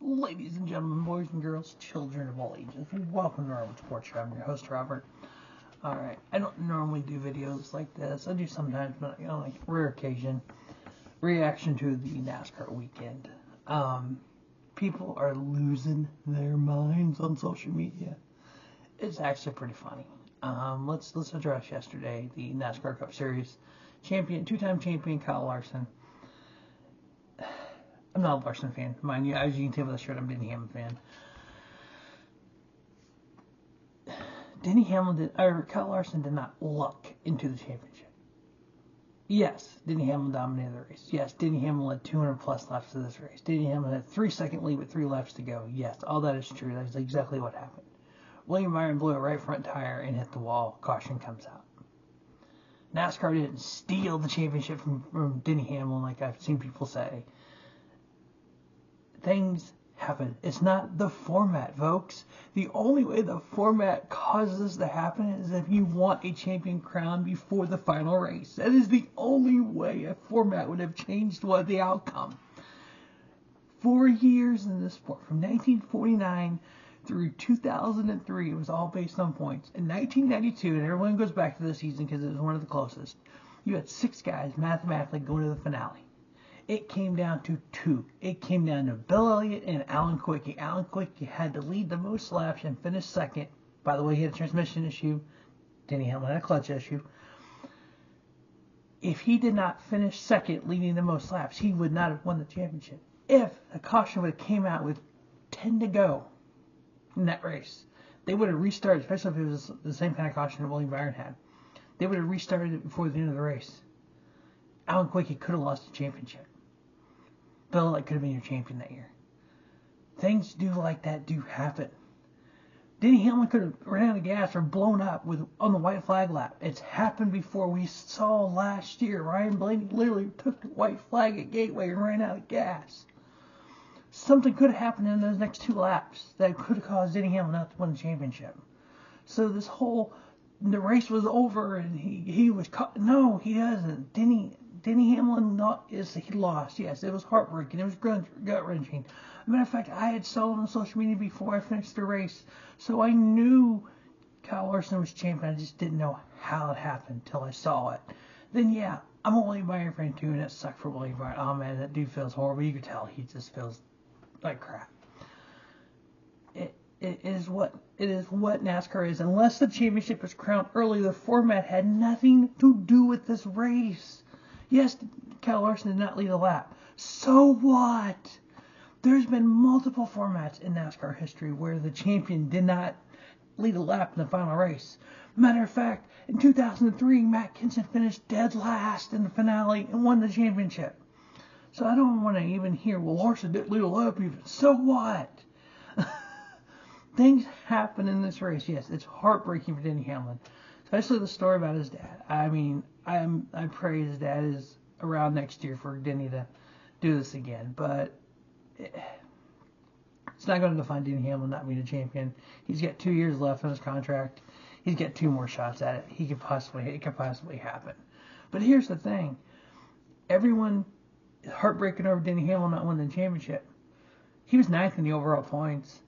Ladies and gentlemen, boys and girls, children of all ages, welcome to Robert Sports Show. I'm your host, Robert. Alright, I don't normally do videos like this. I do sometimes, but like rare occasion. Reaction to the NASCAR weekend. People are losing their minds on social media. It's actually pretty funny. Let's address yesterday the NASCAR Cup Series champion, two-time champion Kyle Larson. I'm not a Larson fan, mind you. As you can tell by the shirt, I'm a Denny Hamlin fan. Kyle Larson did not luck into the championship. Yes, Denny Hamlin dominated the race. Yes, Denny Hamlin led 200 plus laps to this race. Denny Hamlin had a 3-second lead with 3 laps to go. Yes, all that is true. That is exactly what happened. William Byron blew a right front tire and hit the wall. Caution comes out. NASCAR didn't steal the championship from Denny Hamlin like I've seen people say. Things happen. It's not the format, folks. The only way the format causes this to happen is if you want a champion crown before the final race. That is the only way a format would have changed the outcome. 4 years in this sport, from 1949 through 2003, it was all based on points. In 1992, and everyone goes back to the season because it was one of the closest, you had 6 guys mathematically going to the finale. It came down to 2. It came down to Bill Elliott and Alan Quickie. Alan Quickie had to lead the most laps and finish second. By the way, he had a transmission issue. Denny Hamlin had a clutch issue. If he did not finish second, leading the most laps, he would not have won the championship. If the caution would have came out with 10 to go in that race, they would have restarted, especially if it was the same kind of caution that William Byron had. They would have restarted it before the end of the race. Alan Quickie could have lost the championship. Bill Elliott could have been your champion that year. Things like that do happen. Denny Hamlin could have ran out of gas or blown up on the white flag lap. It's happened before. We saw last year Ryan Blaney literally took the white flag at Gateway and ran out of gas. Something could have happened in those next 2 laps that could have caused Denny Hamlin not to win the championship. So the race was over and he was caught. No, he doesn't. Denny Hamlin he lost. Yes, it was heartbreaking. It was gut-wrenching. As a matter of fact, I had saw it on social media before I finished the race, so I knew Kyle Larson was champion. I just didn't know how it happened until I saw it. Then yeah, I'm a William Byron fan too, and it sucked for William Byron. Oh man, that dude feels horrible. You could tell he just feels like crap. It is what NASCAR is. Unless the championship is crowned early, the format had nothing to do with this race. Yes, Kyle Larson did not lead a lap. So what? There's been multiple formats in NASCAR history where the champion did not lead a lap in the final race. Matter of fact, in 2003, Matt Kenseth finished dead last in the finale and won the championship. So I don't want to even hear, well, Larson didn't lead a lap even. So what? Things happen in this race. Yes, it's heartbreaking for Denny Hamlin. Especially the story about his dad. I mean, I pray his dad is around next year for Denny to do this again. But it's not going to define Denny Hamlin not being a champion. He's got 2 years left on his contract. He's got 2 more shots at it. It could possibly happen. But here's the thing. Everyone is heartbreaking over Denny Hamlin not winning the championship. He was 9th in the overall points.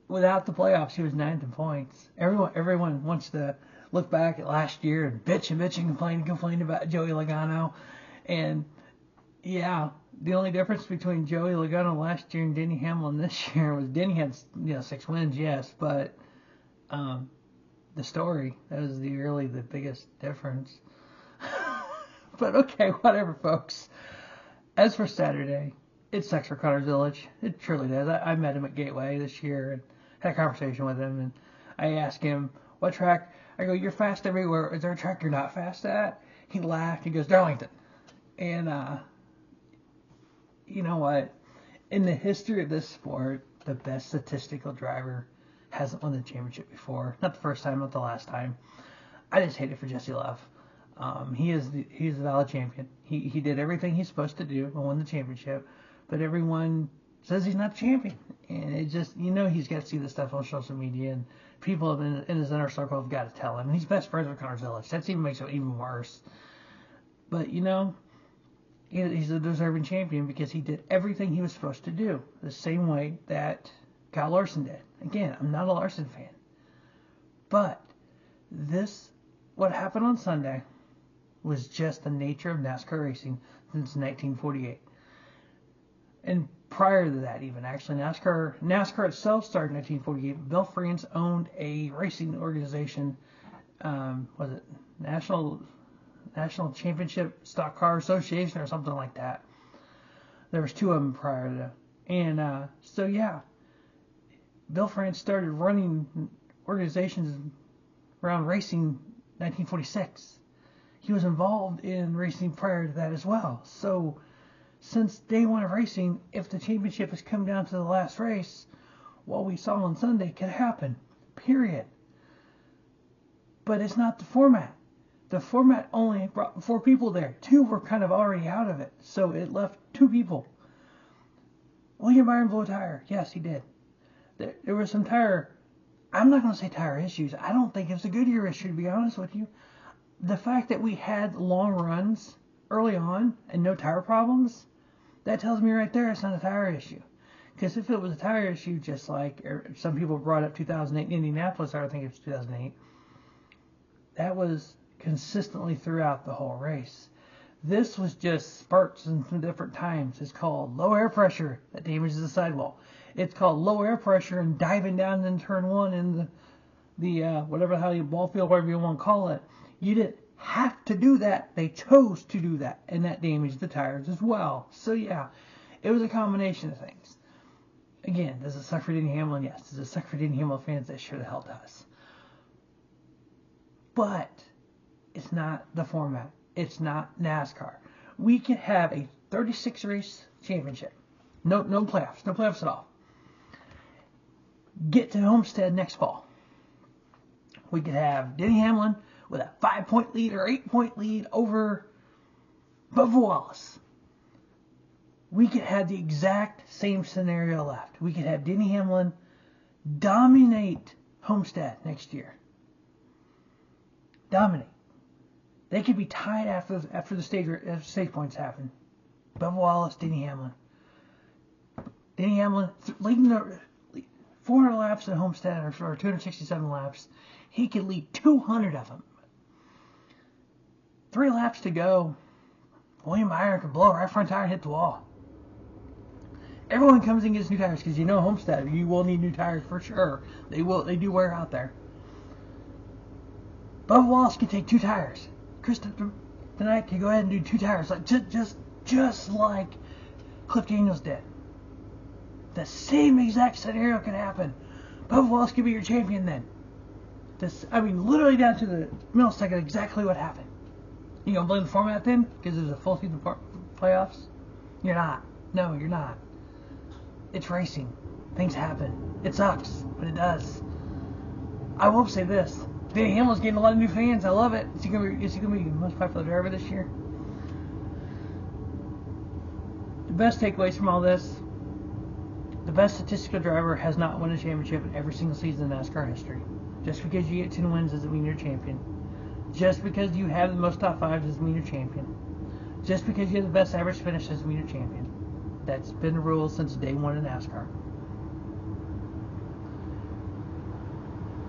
Without the playoffs, he was 9th in points. Everyone wants to look back at last year and bitch and complain about Joey Logano. And yeah, the only difference between Joey Logano last year and Denny Hamlin this year was Denny had 6 wins, yes, but the story, that was really the biggest difference. But okay, whatever, folks. As for Saturday, it sucks for Connor Zilisch. It truly does. I met him at Gateway this year and had a conversation with him, and I asked him, what track? I go, you're fast everywhere. Is there a track you're not fast at? He laughed. He goes, Darlington. And you know what? In the history of this sport, the best statistical driver hasn't won the championship before. Not the first time, not the last time. I just hate it for Jesse Love. He's a valid champion. He did everything he's supposed to do and won the championship. But everyone says he's not the champion. And it just, he's got to see this stuff on social media. And people in his inner circle have got to tell him. And he's best friends with Connor Zilisch. That even makes it even worse. But, He's a deserving champion because he did everything he was supposed to do, the same way that Kyle Larson did. Again, I'm not a Larson fan, but what happened on Sunday was just the nature of NASCAR racing since 1948. And prior to that, even actually, NASCAR itself started in 1948. Bill France owned a racing organization. Was it National Championship Stock Car Association or something like that? There was two of them prior to that. And so yeah, Bill France started running organizations around racing 1946. He was involved in racing prior to that as well. So since day one of racing, if the championship has come down to the last race, what we saw on Sunday could happen. Period. But it's not the format. The format only brought 4 people there. 2 were kind of already out of it. So it left 2 people. William Byron blew a tire. Yes, he did. There was some tire. I'm not going to say tire issues. I don't think it was a Goodyear issue, to be honest with you. The fact that we had long runs early on and no tire problems, that tells me right there it's not a tire issue. Because if it was a tire issue, just like some people brought up 2008 in Indianapolis, I think it was 2008, that was consistently throughout the whole race. This was just spurts and some different times. It's called low air pressure that damages the sidewall. It's called low air pressure and diving down in turn 1 in the whatever the hell you ball field, whatever you want to call it. You didn't have to do that. They chose to do that, and that damaged the tires as well. So yeah, it was a combination of things. Again, does it suck for Denny Hamlin? Yes. Does it suck for Denny Hamlin fans? That sure the hell does. But it's not the format. It's not NASCAR. We could have a 36 race championship. No playoffs. No playoffs at all. Get to Homestead next fall. We could have Denny Hamlin with a 5-point lead or 8-point lead over Bubba Wallace. We could have the exact same scenario left. We could have Denny Hamlin dominate Homestead next year. Dominate. They could be tied after the stage points happen. Bubba Wallace, Denny Hamlin. Denny Hamlin leading the 400 laps at Homestead or 267 laps. He could lead 200 of them. 3 laps to go. William Byron could blow right front tire and hit the wall. Everyone comes and gets new tires because Homestead, you will need new tires for sure. They do wear out there. Bubba Wallace can take 2 tires. Christopher tonight can go ahead and do 2 tires, like just like Cliff Daniels did. The same exact scenario can happen. Bubba Wallace could be your champion then. Literally down to the millisecond, exactly what happened. You gonna blame the format then? Because there's a full season playoffs? You're not. No, you're not. It's racing. Things happen. It sucks, but it does. I will say this. Denny Hamlin's getting a lot of new fans. I love it. Is he gonna be the most popular driver this year? The best takeaways from all this: the best statistical driver has not won a championship in every single season in NASCAR history. Just because you get 10 wins doesn't mean you're champion. Just because you have the most top 5 doesn't mean you're champion. Just because you have the best average finish doesn't mean you're champion. That's been the rule since day 1 in NASCAR.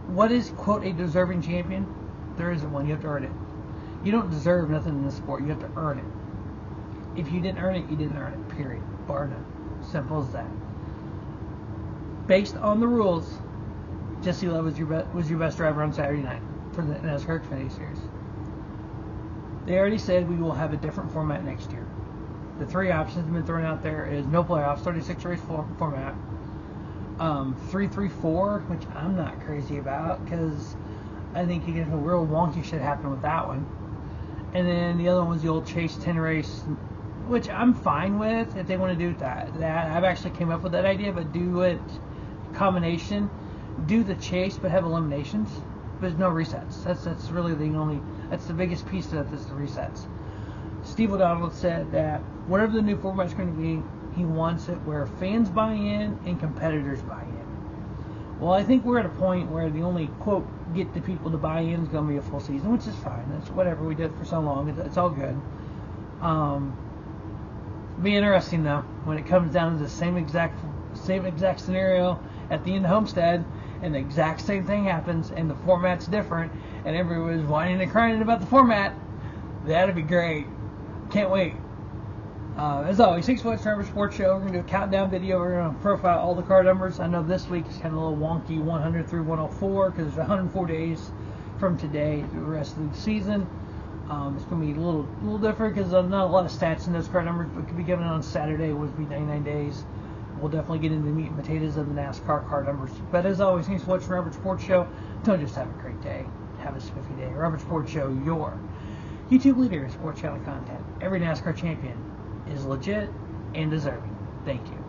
What is, quote, a deserving champion? There isn't one. You have to earn it. You don't deserve nothing in this sport. You have to earn it. If you didn't earn it, you didn't earn it. Period. Bar none. Simple as that. Based on the rules, Jesse Love was your best driver on Saturday night for the NASCAR Xfinity Series. They already said we will have a different format next year. The 3 options have been thrown out there is no playoffs, 36 race format, 3-3-4, which I'm not crazy about because I think you get a real wonky shit happen with that one. And then the other one was the old Chase 10 race, which I'm fine with if they want to do that. I've actually came up with that idea, but do it combination. Do the chase, but have eliminations. There's no resets. That's really that's the biggest piece of that is the resets. Steve O'Donnell said that whatever the new format is going to be, he wants it where fans buy in and competitors buy in. Well, I think we're at a point where the only, quote, get the people to buy in is going to be a full season, which is fine. That's whatever we did for so long. It's all good. Be interesting though when it comes down to the same exact scenario at the end of Homestead, and the exact same thing happens, and the format's different, and everyone's whining and crying about the format. That'd be great. Can't wait. As always, thanks for watching Rubber Sports Show. We're going to do a countdown video. We're going to profile all the car numbers. I know this week is kind of a little wonky, 100 through 104, because there's 104 days from today to the rest of the season. It's going to be a little different because not a lot of stats in those car numbers, but could be given on Saturday, which would be 99 days. We'll definitely get into the meat and potatoes of the NASCAR car numbers. But as always, thanks for watching Robert Sports Show. Don't just have a great day. Have a spiffy day. Robert Sports Show, your YouTube leader in sports channel content. Every NASCAR champion is legit and deserving. Thank you.